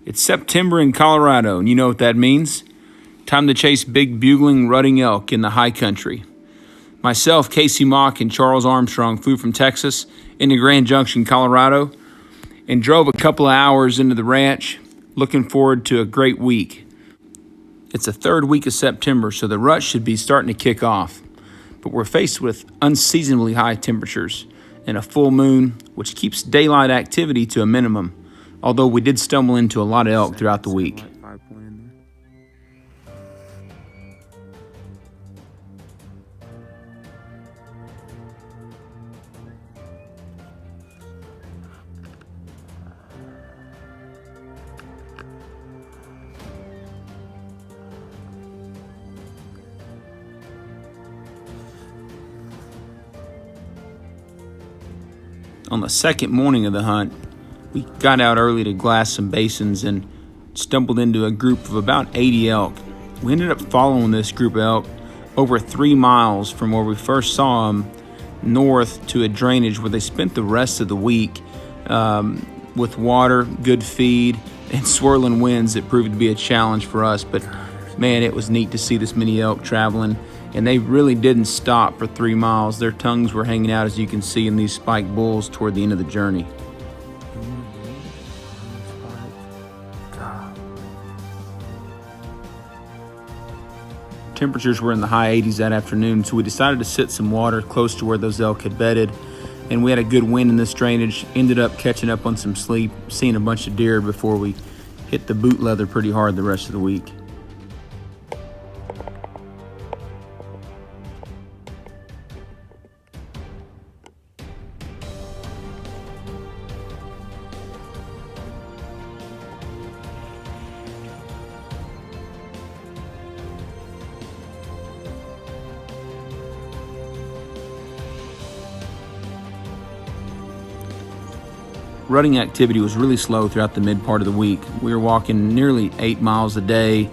It's September in Colorado, and you know what that means. Time to chase big bugling rutting elk in the high country. Myself, Kasey and Charles Armstrong flew from Texas into Grand Junction, Colorado, and drove a couple of hours into the ranch, looking forward to a great week. It's the third week of September, so the rut should be starting to kick off. But we're faced with unseasonably high temperatures and a full moon, which keeps daylight activity to a minimum, although we did stumble into a lot of elk throughout the week. On the second morning of the hunt, we got out early to glass some basins and stumbled into a group of about 80 elk. We ended up following this group of elk over 3 miles from where we first saw them north to a drainage where they spent the rest of the week with water, good feed, and swirling winds that proved to be a challenge for us. But man, it was neat to see this many elk traveling. And they really didn't stop for 3 miles. Their tongues were hanging out, as you can see, in these spiked bulls toward the end of the journey. Temperatures were in the high 80s that afternoon, so we decided to sit some water close to where those elk had bedded. And we had a good wind in this drainage, ended up catching up on some sleep, seeing a bunch of deer before we hit the boot leather pretty hard the rest of the week. Rutting activity was really slow throughout the mid part of the week. We were walking nearly 8 miles a day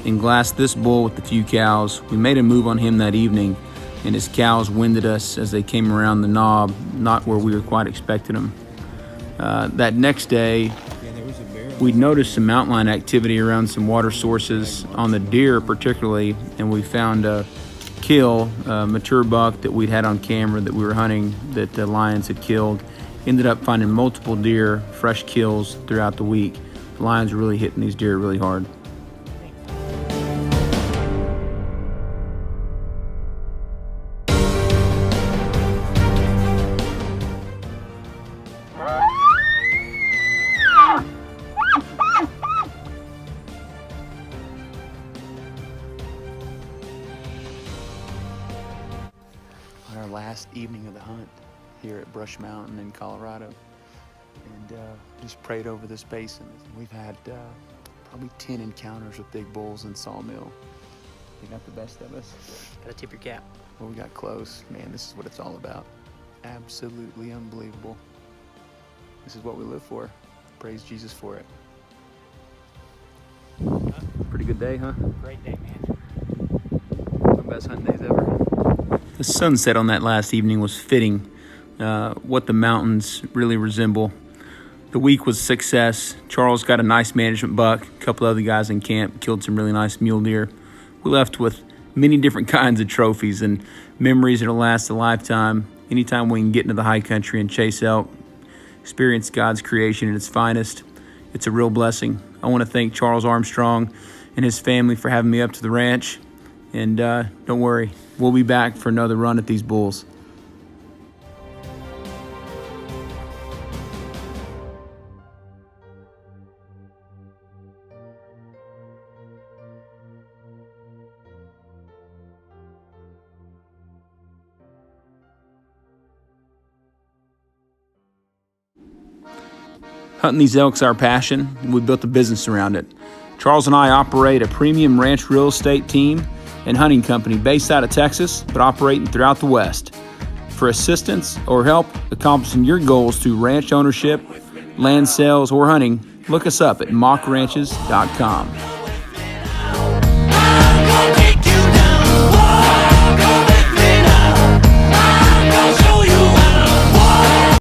and glassed this bull with a few cows. We made a move on him that evening, and his cows winded us as they came around the knob, not where we were quite expecting them. That next day, we noticed some mountain lion activity around some water sources on the deer particularly, and we found a kill, a mature buck that we'd had on camera that we were hunting that the lions had killed. Ended up finding multiple deer, fresh kills throughout the week. The lions were really hitting these deer really hard. On our last evening of the hunt here at Brush Mountain in Colorado, and just prayed over this basin. We've had probably 10 encounters with big bulls in Sawmill. They got the best of us. Gotta tip your cap. Well, we got close. Man, this is what it's all about. Absolutely unbelievable. This is what we live for. Praise Jesus for it. Pretty good day, huh? Great day, man. My best hunting days ever. The sunset on that last evening was fitting. What the mountains really resemble. The week was a success. Charles got a nice management buck. A couple other guys in camp killed some really nice mule deer. We left with many different kinds of trophies and memories that'll last a lifetime. Anytime we can get into the high country and chase elk, experience God's creation at its finest, it's a real blessing. I want to thank Charles Armstrong and his family for having me up to the ranch. And don't worry, we'll be back for another run at these bulls. Hunting these elk's our passion, and we built a business around it. Charles and I operate a premium ranch real estate team and hunting company based out of Texas, but operating throughout the West. For assistance or help accomplishing your goals through ranch ownership, land sales, or hunting, look us up at mockranches.com.